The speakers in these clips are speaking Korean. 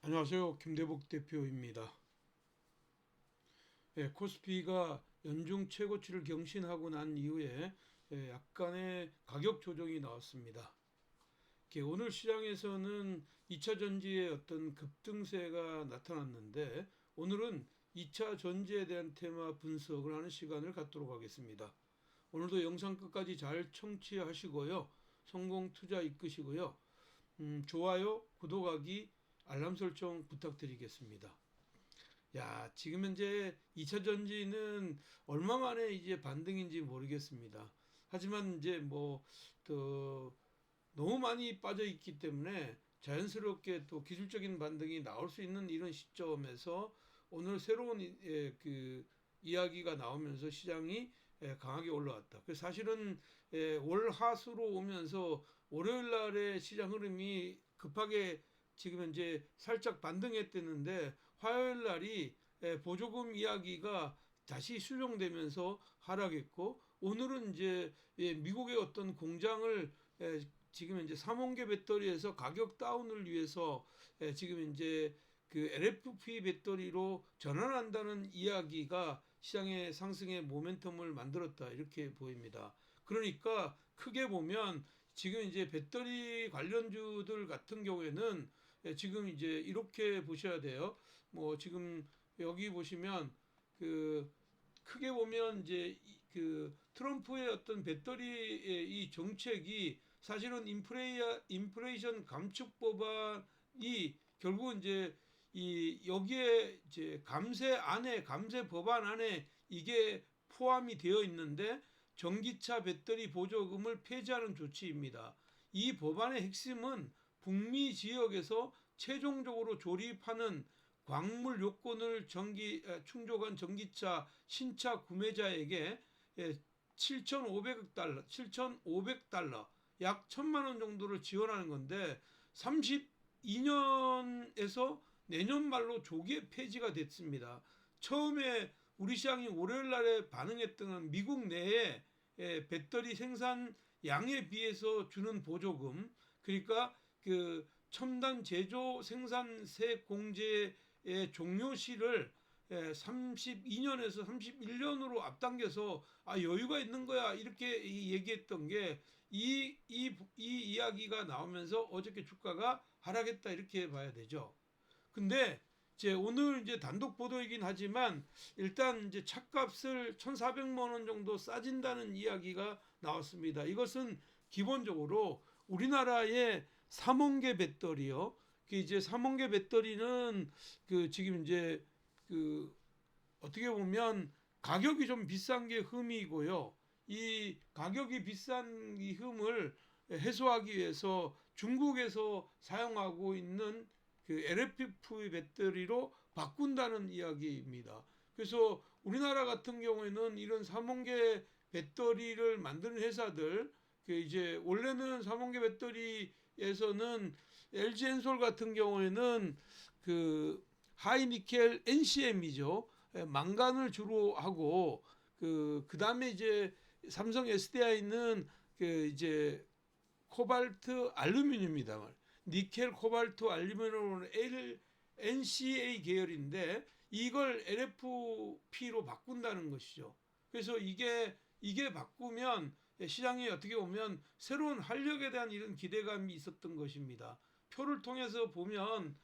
안녕하세요. 김대복 대표입니다. 코스피가 연중 최고치를 경신하고 난 이후에 약간의 가격 조정이 나왔습니다. 오늘 시장에서는 2차 전지의 어떤 급등세가 나타났는데 오늘은 2차 전지에 대한 테마 분석을 하는 시간을 갖도록 하겠습니다. 오늘도 영상 끝까지 잘 청취하시고요. 성공 투자 이끄시고요. 좋아요, 구독하기, 알람 설정 부탁드리겠습니다. 지금 현재 2차 전지는 얼마 만에 이제 반등인지 모르겠습니다. 하지만 이제 또 너무 많이 빠져 있기 때문에 자연스럽게 또 기술적인 반등이 나올 수 있는 이런 시점에서 오늘 새로운 그 이야기가 나오면서 시장이 강하게 올라왔다. 그래서 사실은 월 하수로 오면서 월요일 날의 시장 흐름이 급하게 지금 현재 살짝 반등했댔는데 화요일 날이 보조금 이야기가 다시 수정되면서 하락했고 오늘은 이제 미국의 어떤 공장을 지금 이제 삼원계 배터리에서 가격 다운을 위해서 지금 이제 그 LFP 배터리로 전환한다는 이야기가 시장의 상승의 모멘텀을 만들었다 이렇게 보입니다. 그러니까 크게 보면 지금 이제 배터리 관련주들 같은 경우에는 지금 이제 이렇게 보셔야 돼요. 지금 여기 보시면 그 크게 보면 이제 그 트럼프의 어떤 배터리의 이 정책이 사실은 인플레이션 감축 법안이 결국 이제 이 여기에 이제 감세 법안 안에 이게 포함이 되어 있는데 전기차 배터리 보조금을 폐지하는 조치입니다. 이 법안의 핵심은 북미 지역에서 최종적으로 조립하는 광물 요건을 충족한 전기차 신차 구매자에게 7,500달러 약 1,000만 원 정도를 지원하는 건데 32년에서 내년 말로 조기에 폐지가 됐습니다. 처음에 우리 시장이 월요일 날에 반응했던 미국 내에 배터리 생산 양에 비해서 주는 보조금, 그러니까 그 첨단 제조 생산세 공제의 종료시를 32년에서 31년으로 앞당겨서 여유가 있는 거야 이렇게 얘기했던 게 이 이야기가 나오면서 어저께 주가가 하락했다 이렇게 봐야 되죠. 근데 이제 오늘 이제 단독 보도이긴 하지만 일단 이제 차값을 1,400만 원 정도 싸진다는 이야기가 나왔습니다. 이것은 기본적으로 우리나라의 삼원계 배터리요. 그 이제 삼원계 배터리는 그 지금 이제 그 어떻게 보면 가격이 좀 비싼 게 흠이고요. 이 가격이 비싼 이 흠을 해소하기 위해서 중국에서 사용하고 있는 그 LFP 배터리로 바꾼다는 이야기입니다. 그래서 우리나라 같은 경우에는 이런 삼원계 배터리를 만드는 회사들 그 이제 원래는 삼원계 배터리에서는 LG 엔솔 같은 경우에는 그 하이니켈 NCM이죠. 망간을 주로 하고 그다음에 이제 삼성 SDI는 그 이제 코발트 알루미늄입니다. 니켈 코발트 알루미늄은 NCA 계열인데 이걸 LFP로 바꾼다는 것이죠. 그래서 이게 바꾸면 시장에 어떻게 보면 새로운 활력에 대한 이런 기대감이 있었던 것입니다. 표를 통해서 보면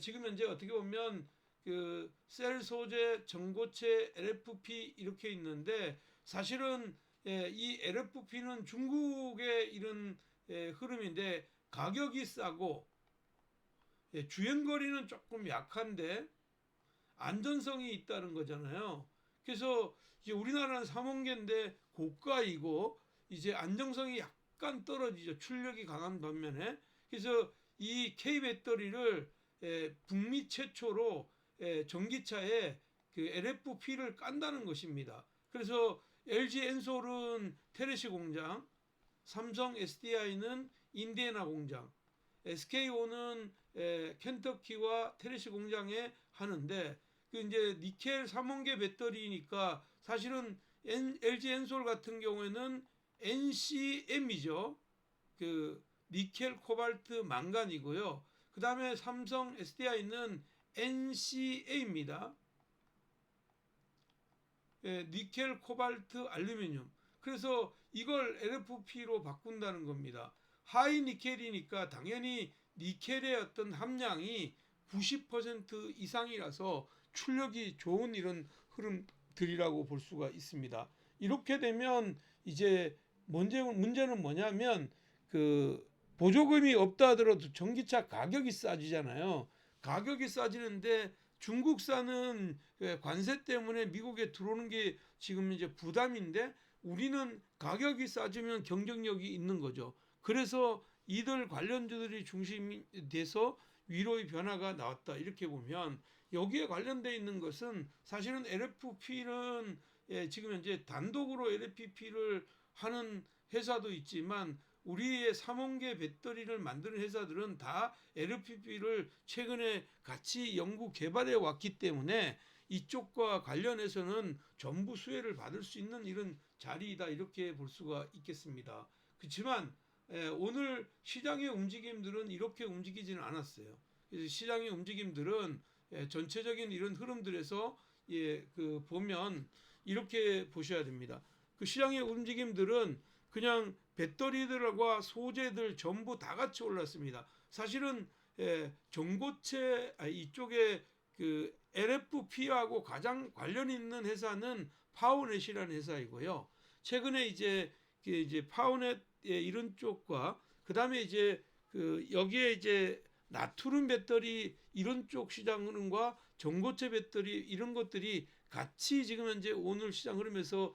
지금 현재 어떻게 보면 그 셀 소재, 전고체, LFP 이렇게 있는데 사실은 이 LFP는 중국의 이런 흐름인데 가격이 싸고 주행거리는 조금 약한데 안전성이 있다는 거잖아요. 그래서 이제 우리나라는 삼원계인데 고가이고 이제 안정성이 약간 떨어지죠. 출력이 강한 반면에. 그래서 이 K 배터리를 북미 최초로 전기차에 그 LFP를 깐다는 것입니다. 그래서 LG 엔솔은 테네시 공장, 삼성 SDI는 인디애나 공장, SKO는 켄터키와 테네시 공장에 하는데 그 이제 니켈 삼원계 배터리니까 사실은 LG 엔솔 같은 경우에는 NCM이죠. 그 니켈 코발트 망간이고요. 그 다음에 삼성 SDI는 NCA입니다. 예, 니켈, 코발트, 알루미늄. 그래서 이걸 LFP로 바꾼다는 겁니다. 하이 니켈이니까 당연히 니켈의 어떤 함량이 90% 이상이라서 출력이 좋은 이런 흐름들이라고 볼 수가 있습니다. 이렇게 되면 이제 문제는 뭐냐면 그 보조금이 없다 하더라도 전기차 가격이 싸지잖아요. 가격이 싸지는데 중국산은 관세 때문에 미국에 들어오는 게 지금 이제 부담인데 우리는 가격이 싸지면 경쟁력이 있는 거죠. 그래서 이들 관련주들이 중심이 돼서 위로의 변화가 나왔다. 이렇게 보면 여기에 관련되어 있는 것은 사실은 LFP는 지금 현재 단독으로 LFP를 하는 회사도 있지만 우리의 삼원계 배터리를 만드는 회사들은 다 LFP를 최근에 같이 연구 개발해 왔기 때문에 이쪽과 관련해서는 전부 수혜를 받을 수 있는 이런 자리이다 이렇게 볼 수가 있겠습니다. 그렇지만 오늘 시장의 움직임들은 이렇게 움직이지는 않았어요. 그래서 시장의 움직임들은 전체적인 이런 흐름들에서 그 보면 이렇게 보셔야 됩니다. 그 시장의 움직임들은 그냥 배터리들과 소재들 전부 다 같이 올랐습니다. 사실은 전고체 이쪽에 그 LFP하고 가장 관련 있는 회사는 파워넷이라는 회사이고요. 최근에 이제 파워넷 이런 쪽과 그 다음에 이제 그 여기에 이제 나트륨 배터리 이런 쪽 시장과 전고체 배터리 이런 것들이 같이 지금 현재 오늘 시장 흐름에서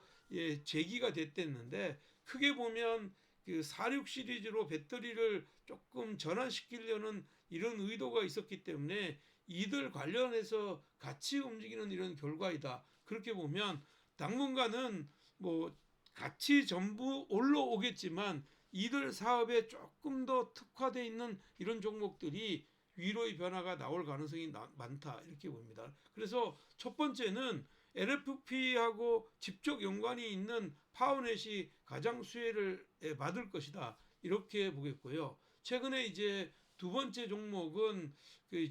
제기가 됐댔는데 크게 보면 그 46 시리즈로 배터리를 조금 전환시키려는 이런 의도가 있었기 때문에 이들 관련해서 같이 움직이는 이런 결과이다. 그렇게 보면 당분간은 뭐 같이 전부 올라오겠지만 이들 사업에 조금 더 특화되어 있는 이런 종목들이 위로의 변화가 나올 가능성이 많다 이렇게 봅니다. 그래서 첫 번째는 LFP하고 직접 연관이 있는 파워넷이 가장 수혜를 받을 것이다 이렇게 보겠고요. 최근에 이제 두 번째 종목은 그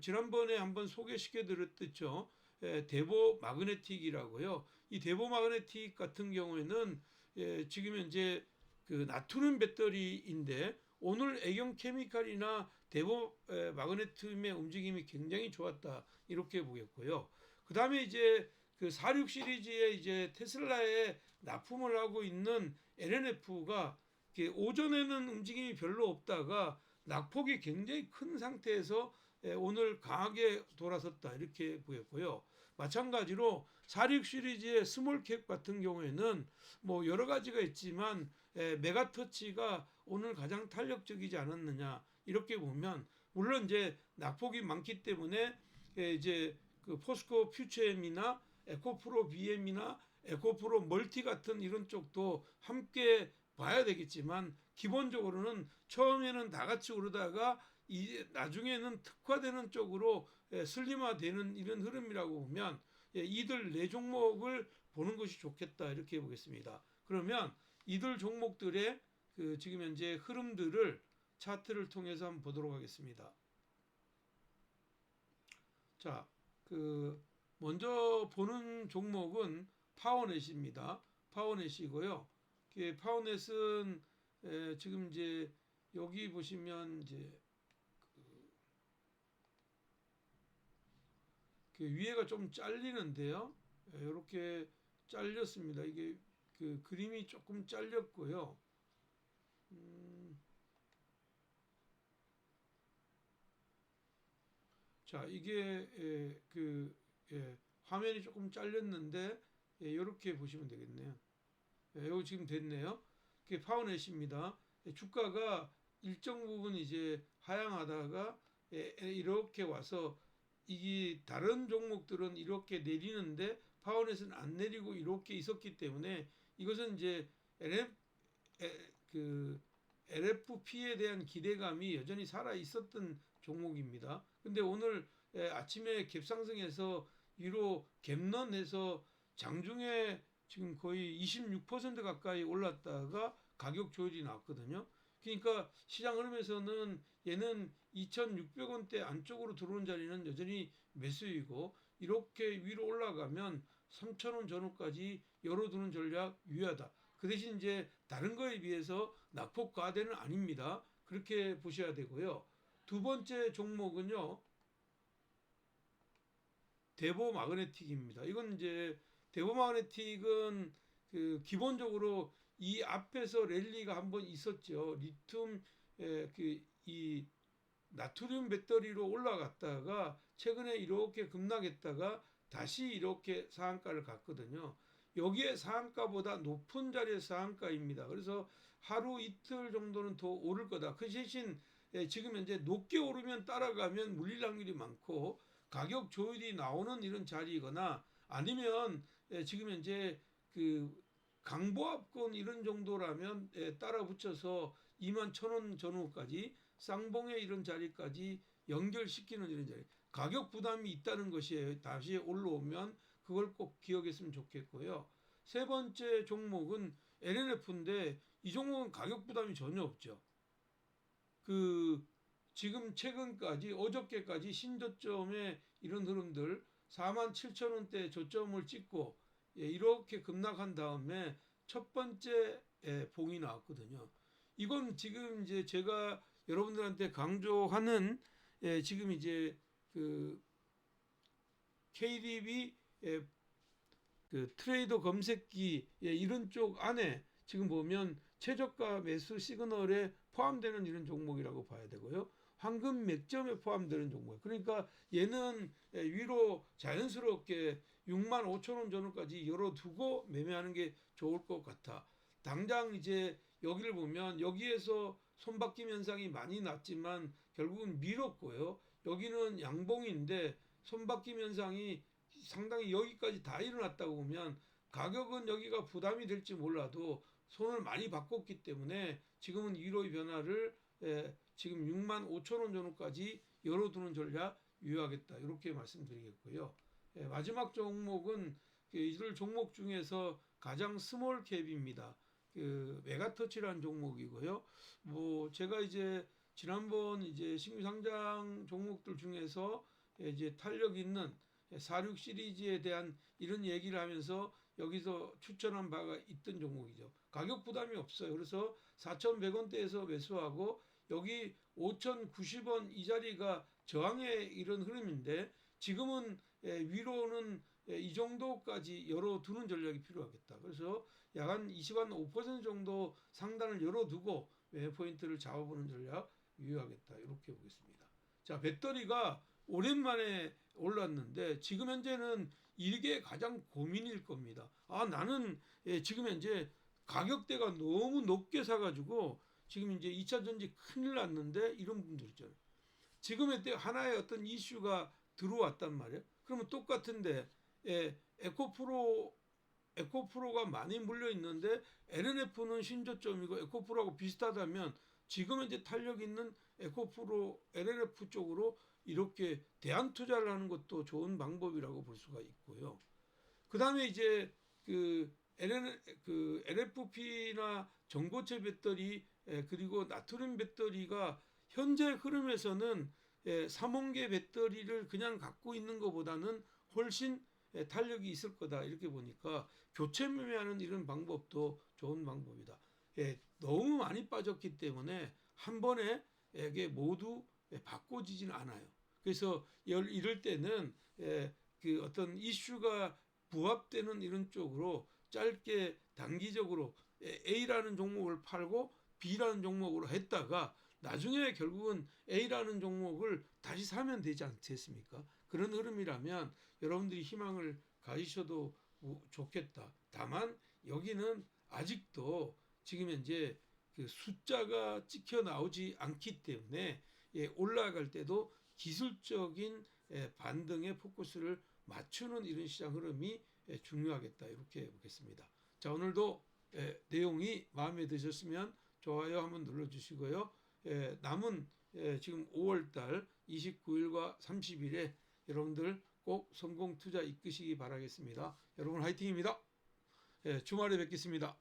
지난번에 한번 소개시켜 드렸죠. 대보 마그네틱이라고요. 이 대보 마그네틱 같은 경우에는 지금 현재 그 나트륨 배터리인데 오늘 애경 케미칼이나 대보 마그네틱의 움직임이 굉장히 좋았다 이렇게 보겠고요. 그 다음에 이제 그 46 시리즈에 이제 테슬라에 납품을 하고 있는 LNF가 오전에는 움직임이 별로 없다가 낙폭이 굉장히 큰 상태에서 오늘 강하게 돌아섰다 이렇게 보였고요. 마찬가지로 46 시리즈의 스몰캡 같은 경우에는 뭐 여러 가지가 있지만 메가터치가 오늘 가장 탄력적이지 않았느냐 이렇게 보면 물론 이제 낙폭이 많기 때문에 이제 그 포스코 퓨처엠이나 에코프로 BM이나 에코프로 멀티 같은 이런 쪽도 함께 봐야 되겠지만 기본적으로는 처음에는 다 같이 오르다가 이제 나중에는 특화되는 쪽으로 슬림화되는 이런 흐름이라고 보면 이들 네 종목을 보는 것이 좋겠다 이렇게 보겠습니다. 그러면 이들 종목들의 그 지금 현재 흐름들을 차트를 통해서 한번 보도록 하겠습니다. 자, 그 먼저 보는 종목은 파워넷입니다. 파워넷이고요. 파워넷은 지금 이제 여기 보시면 이제 그 위에가 좀 잘리는데요. 이렇게 잘렸습니다. 이게 그 그림이 조금 잘렸고요. 자, 이게 화면이 조금 잘렸는데 이렇게 보시면 되겠네요. 이거 지금 됐네요. 그게 파워넷입니다. 주가가 일정 부분 이제 하향하다가 이렇게 와서 이게 다른 종목들은 이렇게 내리는데 파워넷은 안 내리고 이렇게 있었기 때문에 이것은 이제 LFP에 대한 기대감이 여전히 살아 있었던 종목입니다. 근데 오늘 아침에 갭상승해서 위로 갭런해서 장중에 지금 거의 26% 가까이 올랐다가 가격 조율이 났거든요. 그러니까 시장 흐름에서는 얘는 2,600원대 안쪽으로 들어온 자리는 여전히 매수이고 이렇게 위로 올라가면 3,000원 전후까지 열어두는 전략 유효하다. 그 대신 이제 다른 거에 비해서 낙폭 과대는 아닙니다. 그렇게 보셔야 되고요. 두 번째 종목은요. 대보 마그네틱입니다. 이건 이제 대보 마그네틱은 그 기본적으로 이 앞에서 랠리가 한번 있었죠. 리튬 그이 나트륨 배터리로 올라갔다가 최근에 이렇게 급락했다가 다시 이렇게 상한가를 갔거든요. 여기에 상한가보다 높은 자리의 상한가입니다. 그래서 하루 이틀 정도는 더 오를 거다. 그 대신 지금 현재 높게 오르면 따라가면 물릴 확률이 많고 가격 조율이 나오는 이런 자리이거나 아니면 지금 현재 그 강보합권 이런 정도라면 따라 붙여서 21,000원 전후까지 쌍봉의 이런 자리까지 연결시키는 이런 자리. 가격 부담이 있다는 것이에요. 다시 올라오면 그걸 꼭 기억했으면 좋겠고요. 세 번째 종목은 LNF인데 이 종목은 가격 부담이 전혀 없죠. 그 지금 최근까지 어저께까지 신저점의 이런 흐름들 47,000원대 저점을 찍고 이렇게 급락한 다음에 첫 번째 봉이 나왔거든요. 이건 지금 이제 제가 여러분들한테 강조하는 지금 이제 그 KDB 그 트레이더 검색기 이런 쪽 안에 지금 보면 최저가 매수 시그널에 포함되는 이런 종목이라고 봐야 되고요. 황금 맥점에 포함되는 종목. 그러니까 얘는 위로 자연스럽게 65,000원 전후까지 열어두고 매매하는 게 좋을 것 같아. 당장 이제 여기를 보면 여기에서 손바뀜 현상이 많이 났지만 결국은 밀었고요. 여기는 양봉인데 손바뀜 현상이 상당히 여기까지 다 일어났다고 보면 가격은 여기가 부담이 될지 몰라도 손을 많이 바꿨기 때문에 지금은 위로의 변화를 지금 65,000원 전후까지 열어두는 전략 유효하겠다. 이렇게 말씀드리겠고요. 마지막 종목은 이들 종목 중에서 가장 스몰 캡입니다. 그 메가터치라는 종목이고요. 뭐 제가 이제 지난번 이제 신규 상장 종목들 중에서 이제 탄력 있는 46 시리즈에 대한 이런 얘기를 하면서 여기서 추천한 바가 있던 종목이죠. 가격 부담이 없어요. 그래서 4,100원대에서 매수하고 여기 5,090원 이 자리가 저항의 이런 흐름인데 지금은 위로는 이 정도까지 열어두는 전략이 필요하겠다. 그래서 약 한 25% 정도 상단을 열어두고 포인트를 잡아보는 전략 유효하겠다. 이렇게 보겠습니다. 자, 배터리가 오랜만에 올랐는데 지금 현재는 이게 가장 고민일 겁니다. 아, 나는 지금 현재 가격대가 너무 높게 사가지고 지금 이제 2차 전지 큰일 났는데 이런 분들 있잖아요. 지금의 때 하나의 어떤 이슈가 들어왔단 말이에요. 그러면 똑같은데 에코프로가 많이 물려 있는데 LNF는 신저점이고 에코프로하고 비슷하다면 지금 이제 탄력 있는 에코프로 LNF 쪽으로 이렇게 대안 투자를 하는 것도 좋은 방법이라고 볼 수가 있고요. 그 다음에 이제 그 LFP나 전고체 배터리 그리고 나트륨 배터리가 현재 흐름에서는 삼원계 배터리를 그냥 갖고 있는 것보다는 훨씬 탄력이 있을 거다 이렇게 보니까 교체 매매하는 이런 방법도 좋은 방법이다. 너무 많이 빠졌기 때문에 한 번에 이게 모두 바꿔지지는 않아요. 그래서 이럴 때는 그 어떤 이슈가 부합되는 이런 쪽으로 짧게 단기적으로 A라는 종목을 팔고 B라는 종목으로 했다가 나중에 결국은 A라는 종목을 다시 사면 되지 않겠습니까? 그런 흐름이라면 여러분들이 희망을 가지셔도 좋겠다. 다만 여기는 아직도 지금 현재 그 숫자가 찍혀 나오지 않기 때문에 올라갈 때도 기술적인 반등에 포커스를 맞추는 이런 시장 흐름이 중요하겠다. 이렇게 보겠습니다. 자, 오늘도 내용이 마음에 드셨으면 좋아요 한번 눌러주시고요. 남은 지금 5월달 29일과 30일에 여러분들 꼭 성공 투자 이끄시기 바라겠습니다. 여러분 화이팅입니다. 주말에 뵙겠습니다.